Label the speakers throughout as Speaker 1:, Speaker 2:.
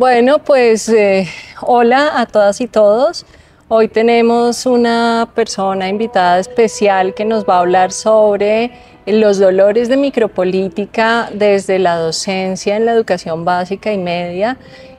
Speaker 1: Bueno, pues hola a todas y todos. Hoy tenemos una persona invitada especial que nos va a hablar sobre los dolores de micropolítica desde la docencia en la educación básica y media,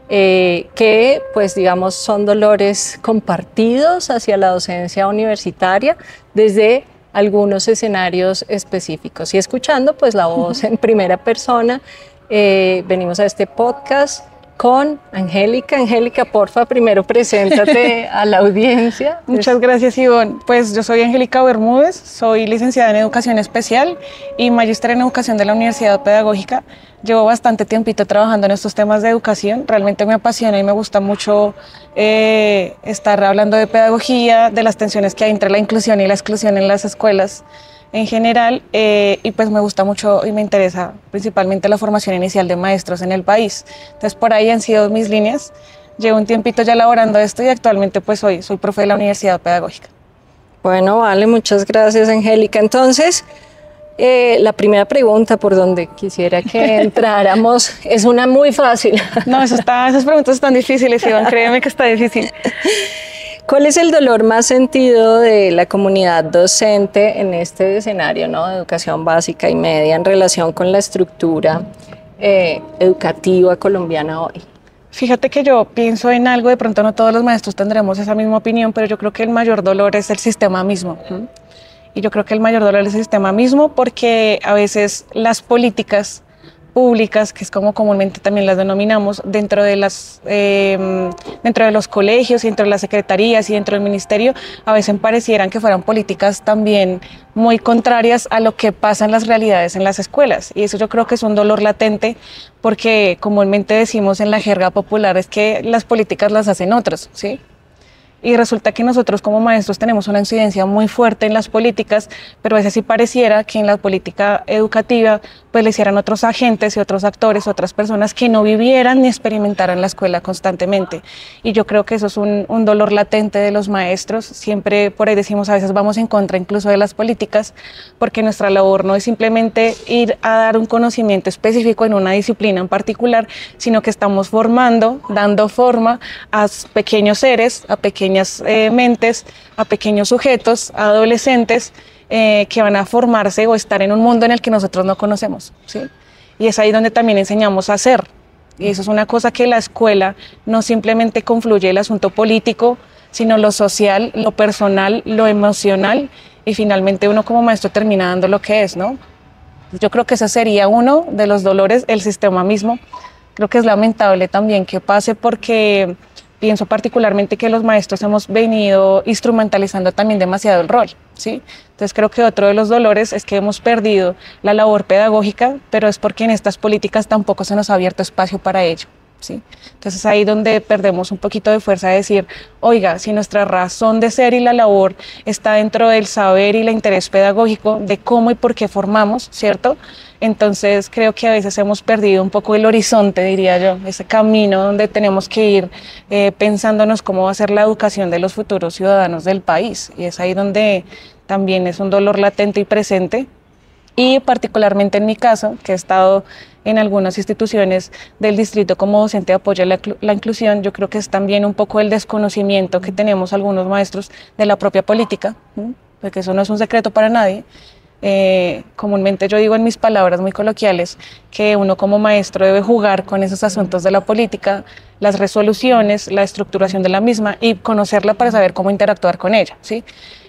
Speaker 1: que pues digamos son dolores compartidos hacia la docencia universitaria desde algunos escenarios específicos. Y escuchando pues la voz en primera persona, venimos a este podcast con Angélica. Angélica, porfa, primero preséntate a la audiencia.
Speaker 2: Muchas gracias, Ivonne. Pues yo soy Angélica Bermúdez, soy licenciada en Educación Especial y magíster en Educación de la Universidad Pedagógica. Llevo bastante tiempito trabajando en estos temas de educación, realmente me apasiona y me gusta mucho estar hablando de pedagogía, de las tensiones que hay entre la inclusión y la exclusión en las escuelas en general, y pues me gusta mucho y me interesa principalmente la formación inicial de maestros en el país. Entonces por ahí han sido mis líneas. Llevo un tiempito ya elaborando esto y actualmente pues soy profe de la Universidad Pedagógica.
Speaker 1: Bueno, vale, muchas gracias, Angélica. Entonces, la primera pregunta por donde quisiera que entráramos es una muy fácil.
Speaker 2: No, esas preguntas están difíciles, Iván, créeme que está difícil.
Speaker 1: ¿Cuál es el dolor más sentido de la comunidad docente en este escenario, ¿no?, de educación básica y media en relación con la estructura educativa colombiana hoy?
Speaker 2: Fíjate que yo pienso en algo, de pronto no todos los maestros tendremos esa misma opinión, pero yo creo que el mayor dolor es el sistema mismo. Y yo creo que el mayor dolor es el sistema mismo porque a veces las políticas públicas, que es como comúnmente también las denominamos, dentro de los colegios y dentro de las secretarías y dentro del ministerio, a veces parecieran que fueran políticas también muy contrarias a lo que pasa en las realidades en las escuelas. Y eso yo creo que es un dolor latente porque comúnmente decimos en la jerga popular es que las políticas las hacen otros, ¿sí? Y resulta que nosotros como maestros tenemos una incidencia muy fuerte en las políticas, pero a veces sí pareciera que en la política educativa pues le hicieran otros agentes y otros actores, otras personas que no vivieran ni experimentaran la escuela constantemente. Y yo creo que eso es un dolor latente de los maestros. Siempre por ahí decimos, a veces vamos en contra incluso de las políticas, porque nuestra labor no es simplemente ir a dar un conocimiento específico en una disciplina en particular, sino que estamos formando, dando forma a pequeños seres, a pequeñas mentes, a pequeños sujetos, a adolescentes que van a formarse o estar en un mundo en el que nosotros no conocemos, ¿sí? Y es ahí donde también enseñamos a hacer. Y eso es una cosa que la escuela no simplemente confluye el asunto político, sino lo social, lo personal, lo emocional, y finalmente uno como maestro termina dando lo que es, ¿no? Yo creo que ese sería uno de los dolores, el sistema mismo. Creo que es lamentable también que pase porque pienso particularmente que los maestros hemos venido instrumentalizando también demasiado el rol, ¿sí? Entonces creo que otro de los dolores es que hemos perdido la labor pedagógica, pero es porque en estas políticas tampoco se nos ha abierto espacio para ello, ¿sí? Entonces ahí donde perdemos un poquito de fuerza de decir, oiga, si nuestra razón de ser y la labor está dentro del saber y el interés pedagógico de cómo y por qué formamos, ¿cierto? Entonces creo que a veces hemos perdido un poco el horizonte, diría yo, ese camino donde tenemos que ir pensándonos cómo va a ser la educación de los futuros ciudadanos del país. Y es ahí donde también es un dolor latente y presente. Y particularmente en mi caso, que he estado en algunas instituciones del distrito como docente de apoyo a la inclusión, yo creo que es también un poco el desconocimiento que tenemos algunos maestros de la propia política, porque eso no es un secreto para nadie. Comúnmente yo digo en mis palabras muy coloquiales que uno como maestro debe jugar con esos asuntos de la política, las resoluciones, la estructuración de la misma y conocerla para saber cómo interactuar con ella, ¿sí?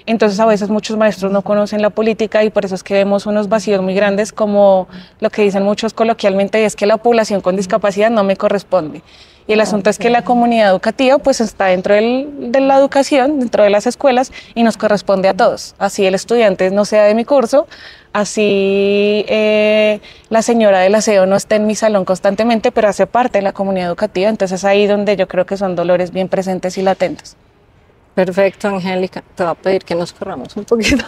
Speaker 2: Entonces a veces muchos maestros no conocen la política y por eso es que vemos unos vacíos muy grandes, como lo que dicen muchos coloquialmente, es que la población con discapacidad no me corresponde. Y el asunto es que la comunidad educativa pues está dentro de la educación, dentro de las escuelas y nos corresponde a todos. Así el estudiante no sea de mi curso, así la señora del aseo no esté en mi salón constantemente, pero hace parte de la comunidad educativa. Entonces ahí donde yo creo que son dolores bien presentes y latentes.
Speaker 1: Perfecto, Angélica. Te voy a pedir que nos corramos un poquito.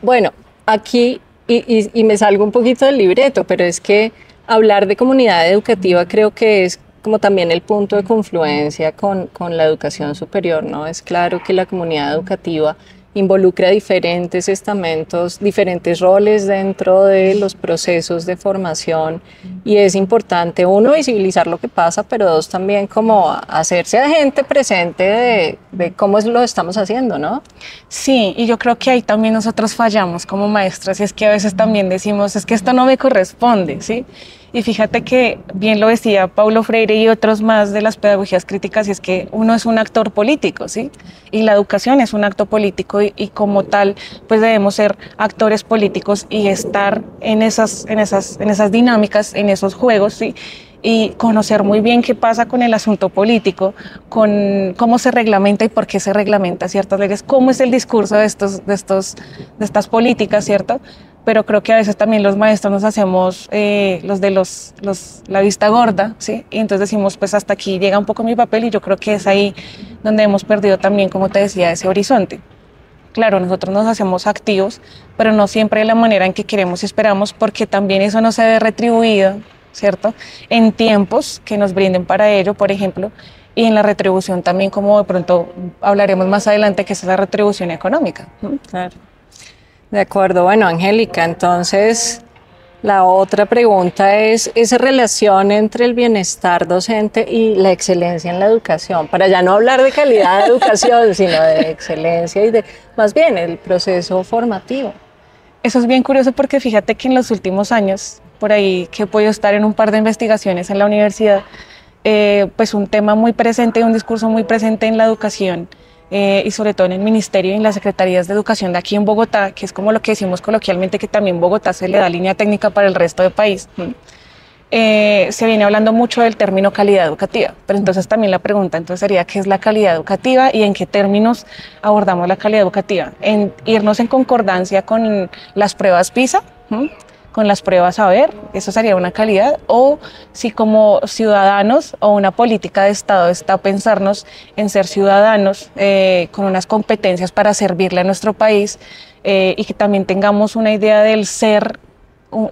Speaker 1: Bueno, aquí, y me salgo un poquito del libreto, pero es que hablar de comunidad educativa creo que es como también el punto de confluencia con la educación superior, ¿no? Es claro que la comunidad educativa involucra diferentes estamentos, diferentes roles dentro de los procesos de formación y es importante, uno, visibilizar lo que pasa, pero dos, también como hacerse agente presente de cómo lo estamos haciendo, ¿no?
Speaker 2: Sí, y yo creo que ahí también nosotros fallamos como maestras, y es que a veces también decimos, es que esto no me corresponde, ¿sí? Y fíjate que bien lo decía Paulo Freire y otros más de las pedagogías críticas, y es que uno es un actor político, ¿sí? Y la educación es un acto político y como tal, pues debemos ser actores políticos y estar en esas dinámicas, en esos juegos, ¿sí? Y conocer muy bien qué pasa con el asunto político, con cómo se reglamenta y por qué se reglamenta ciertas leyes, cómo es el discurso de estas políticas, ¿cierto? Pero creo que a veces también los maestros nos hacemos la vista gorda, ¿sí? Y entonces decimos, pues hasta aquí llega un poco mi papel, y yo creo que es ahí donde hemos perdido también, como te decía, ese horizonte. Claro, nosotros nos hacemos activos, pero no siempre de la manera en que queremos y esperamos, porque también eso no se ve retribuido, ¿cierto? En tiempos que nos brinden para ello, por ejemplo, y en la retribución también, como de pronto hablaremos más adelante, que es la retribución económica.
Speaker 1: Claro. De acuerdo, bueno, Angélica, entonces la otra pregunta es esa relación entre el bienestar docente y la excelencia en la educación, para ya no hablar de calidad de educación, sino de excelencia y de más bien el proceso formativo.
Speaker 2: Eso es bien curioso porque fíjate que en los últimos años, por ahí que he podido estar en un par de investigaciones en la universidad, pues un tema muy presente, un discurso muy presente en la educación, y sobre todo en el ministerio y en las secretarías de educación de aquí en Bogotá, que es como lo que decimos coloquialmente, que también Bogotá se le da línea técnica para el resto del país. Se viene hablando mucho del término calidad educativa, pero entonces también la pregunta entonces sería ¿qué es la calidad educativa y en qué términos abordamos la calidad educativa? En irnos en concordancia con las pruebas PISA, con las pruebas saber, eso sería una calidad, o si como ciudadanos o una política de Estado está pensarnos en ser ciudadanos con unas competencias para servirle a nuestro país, y que también tengamos una idea del ser,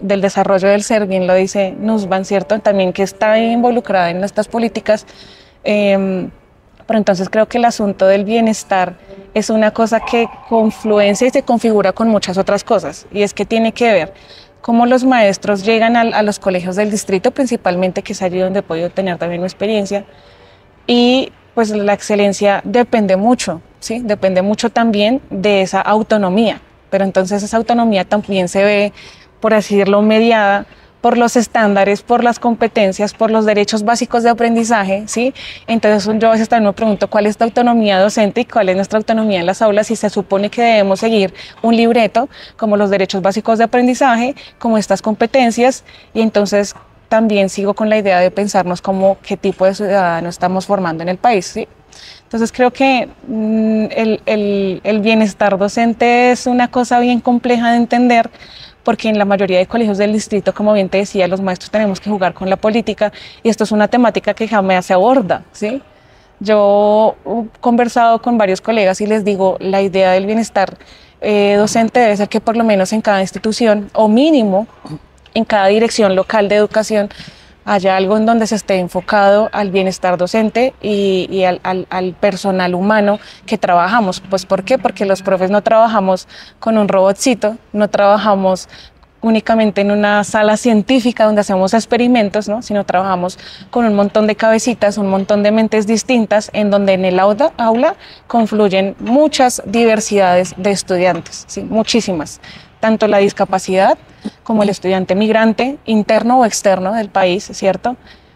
Speaker 2: del desarrollo del ser, bien lo dice Nussbaum, ¿cierto? También que está involucrada en nuestras políticas, pero entonces creo que el asunto del bienestar es una cosa que confluencia y se configura con muchas otras cosas, y es que tiene que ver cómo los maestros llegan a los colegios del distrito, principalmente, que es allí donde he podido tener también mi experiencia, y pues la excelencia depende mucho, ¿sí? Depende mucho también de esa autonomía, pero entonces esa autonomía también se ve, por así decirlo, mediada por los estándares, por las competencias, por los derechos básicos de aprendizaje, ¿sí? Entonces yo a veces también me pregunto cuál es la autonomía docente y cuál es nuestra autonomía en las aulas, si se supone que debemos seguir un libreto como los derechos básicos de aprendizaje, como estas competencias, y entonces también sigo con la idea de pensarnos como qué tipo de ciudadano estamos formando en el país, ¿sí? Entonces creo que el bienestar docente es una cosa bien compleja de entender, porque en la mayoría de colegios del distrito, como bien te decía, los maestros tenemos que jugar con la política, y esto es una temática que jamás se aborda, ¿sí? Yo he conversado con varios colegas y les digo, la idea del bienestar docente debe ser que por lo menos en cada institución, o mínimo en cada dirección local de educación, haya algo en donde se esté enfocado al bienestar docente y al personal humano que trabajamos. Pues ¿por qué? Porque los profes no trabajamos con un robotcito, no trabajamos únicamente en una sala científica donde hacemos experimentos, ¿no? Sino trabajamos con un montón de cabecitas, un montón de mentes distintas, en donde en el aula confluyen muchas diversidades de estudiantes, ¿sí? Muchísimas. Tanto la discapacidad como el estudiante migrante, interno o externo del país, ¿cierto?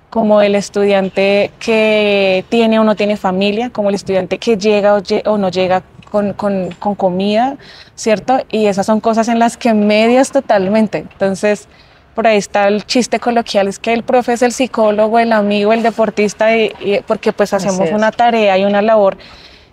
Speaker 2: Como el estudiante que tiene o no tiene familia, como el estudiante que llega o no llega con comida, ¿cierto? Y esas son cosas en las que medias totalmente. Entonces, por ahí está el chiste coloquial, es que el profe es el psicólogo, el amigo, el deportista, porque pues hacemos una tarea y una labor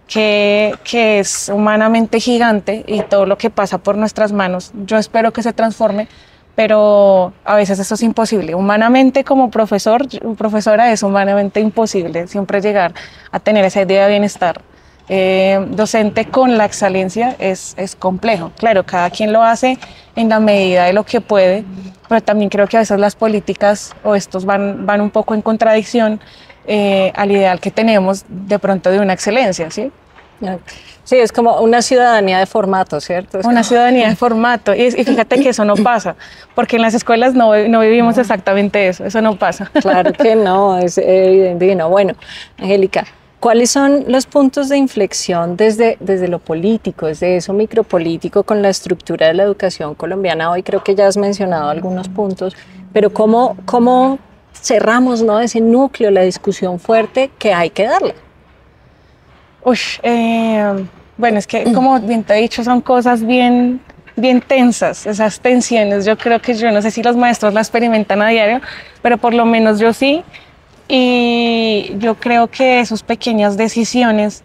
Speaker 2: que es humanamente gigante, y todo lo que pasa por nuestras manos, yo espero que se transforme, pero a veces eso es imposible. Humanamente, como profesora, es humanamente imposible siempre llegar a tener esa idea de bienestar docente con la excelencia. Es complejo. Claro, cada quien lo hace en la medida de lo que puede, pero también creo que a veces las políticas o estos van un poco en contradicción al ideal que tenemos de pronto de una excelencia, ¿sí?
Speaker 1: Sí, es como una ciudadanía de formato, ¿cierto? Es
Speaker 2: Una
Speaker 1: como...
Speaker 2: ciudadanía de formato. Y fíjate que eso no pasa, porque en las escuelas no vivimos exactamente eso no pasa.
Speaker 1: Claro que no, es evidente que no. Bueno, Angélica, ¿cuáles son los puntos de inflexión desde lo político, desde eso micropolítico con la estructura de la educación colombiana? Hoy creo que ya has mencionado algunos puntos, pero ¿cómo cerramos, ¿no?, ese núcleo, la discusión fuerte que hay que darle?
Speaker 2: Bueno, es que como bien te he dicho, son cosas bien tensas, esas tensiones. Yo no sé si los maestros la experimentan a diario, pero por lo menos yo sí. Y yo creo que esas pequeñas decisiones,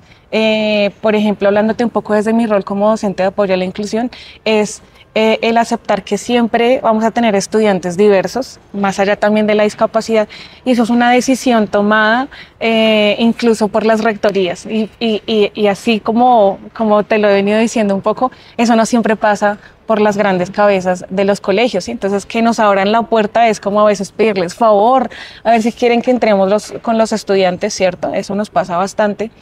Speaker 2: por ejemplo, hablándote un poco desde mi rol como docente de apoyo a la inclusión, es el aceptar que siempre vamos a tener estudiantes diversos, más allá también de la discapacidad, y eso es una decisión tomada incluso por las rectorías. Y así como te lo he venido diciendo un poco, eso no siempre pasa por las grandes cabezas de los colegios, ¿sí? Entonces, que nos abran la puerta es como a veces pedirles favor, a ver si quieren que entremos con los estudiantes, ¿cierto? Eso nos pasa bastante.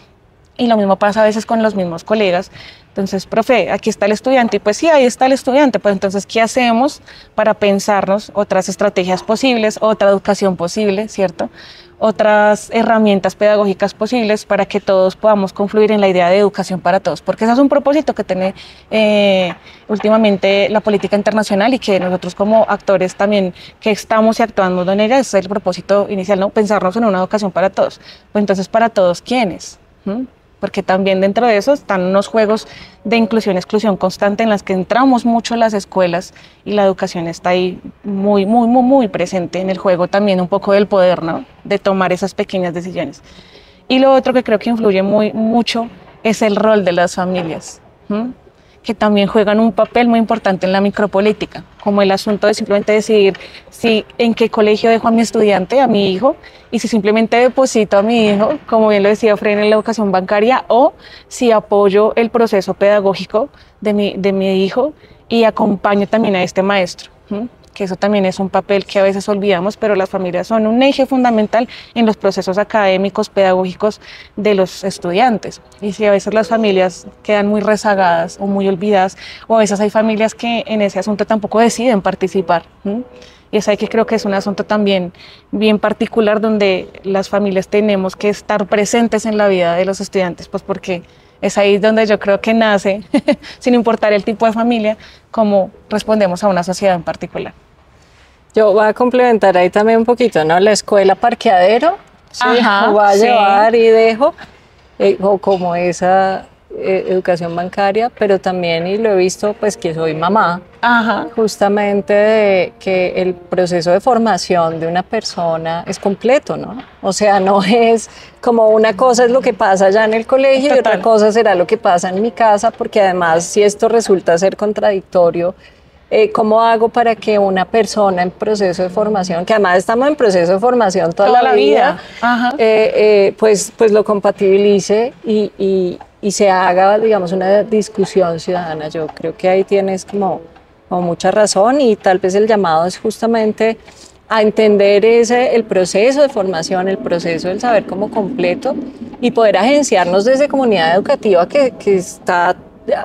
Speaker 2: Y lo mismo pasa a veces con los mismos colegas. Entonces, profe, aquí está el estudiante. Y pues sí, ahí está el estudiante. Pues entonces, ¿qué hacemos para pensarnos otras estrategias posibles, otra educación posible, ¿cierto? Otras herramientas pedagógicas posibles para que todos podamos confluir en la idea de educación para todos. Porque ese es un propósito que tiene últimamente la política internacional y que nosotros como actores también que estamos y actuando en ella, es el propósito inicial, ¿no? Pensarnos en una educación para todos. Pues entonces, ¿para todos quiénes? Porque también dentro de eso están unos juegos de inclusión, exclusión constante en las que entramos mucho en las escuelas y la educación está ahí muy presente en el juego también un poco del poder, ¿no? De tomar esas pequeñas decisiones. Y lo otro que creo que influye mucho es el rol de las familias, que también juegan un papel muy importante en la micropolítica, como el asunto de simplemente decidir en qué colegio dejo a mi estudiante, a mi hijo, y si simplemente deposito a mi hijo, como bien lo decía Fred, en la educación bancaria, o si apoyo el proceso pedagógico de mi hijo y acompaño también a este maestro, que eso también es un papel que a veces olvidamos, pero las familias son un eje fundamental en los procesos académicos, pedagógicos de los estudiantes. Y si a veces las familias quedan muy rezagadas o muy olvidadas, o a veces hay familias que en ese asunto tampoco deciden participar. Y es ahí que creo que es un asunto también bien particular donde las familias tenemos que estar presentes en la vida de los estudiantes, pues porque es ahí donde yo creo que nace, sin importar el tipo de familia, cómo respondemos a una sociedad en particular.
Speaker 1: Yo voy a complementar ahí también un poquito, ¿no? La escuela parqueadero, ¿sí?
Speaker 2: Ajá,
Speaker 1: Voy a
Speaker 2: sí.
Speaker 1: llevar y dejo, o como esa educación bancaria, pero también, y lo he visto, pues que soy mamá,
Speaker 2: Ajá.
Speaker 1: justamente de que el proceso de formación de una persona es completo, ¿no? O sea, no es como una cosa es lo que pasa allá en el colegio y otra cosa será lo que pasa en mi casa, porque además si esto resulta ser contradictorio, ¿cómo hago para que una persona en proceso de formación, que además estamos en proceso de formación toda la vida, pues lo compatibilice y se haga, digamos, una discusión ciudadana? Yo creo que ahí tienes como mucha razón, y tal vez el llamado es justamente a entender el proceso de formación, el proceso del saber como completo, y poder agenciarnos desde comunidad educativa que está.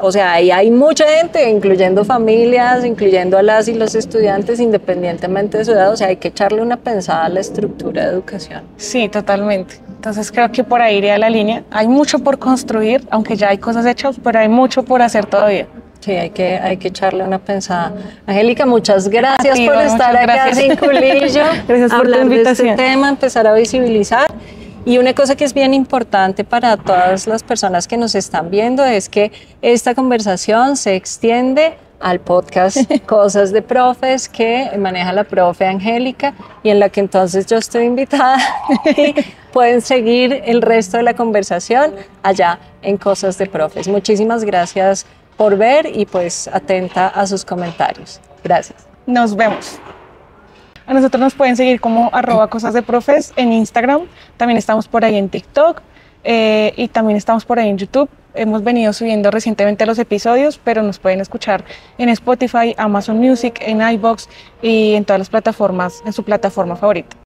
Speaker 1: O sea, ahí hay mucha gente, incluyendo familias, incluyendo a las y los estudiantes, independientemente de su edad. O sea, hay que echarle una pensada a la estructura de educación.
Speaker 2: Sí, totalmente. Entonces creo que por ahí iría la línea. Hay mucho por construir, aunque ya hay cosas hechas, pero hay mucho por hacer todavía.
Speaker 1: Sí, hay que echarle una pensada. Angélica, muchas gracias por estar acá sin culillo.
Speaker 2: Gracias por tu invitación.
Speaker 1: De este tema, empezar a visibilizar. Y una cosa que es bien importante para todas las personas que nos están viendo es que esta conversación se extiende al podcast Cosas de Profes que maneja la profe Angélica, y en la que entonces yo estoy invitada y pueden seguir el resto de la conversación allá en Cosas de Profes. Muchísimas gracias por ver y pues atenta a sus comentarios. Gracias.
Speaker 2: Nos vemos. A nosotros nos pueden seguir como @cosasdeprofes en Instagram, también estamos por ahí en TikTok y también estamos por ahí en YouTube. Hemos venido subiendo recientemente los episodios, pero nos pueden escuchar en Spotify, Amazon Music, en iVoox y en todas las plataformas, en su plataforma favorita.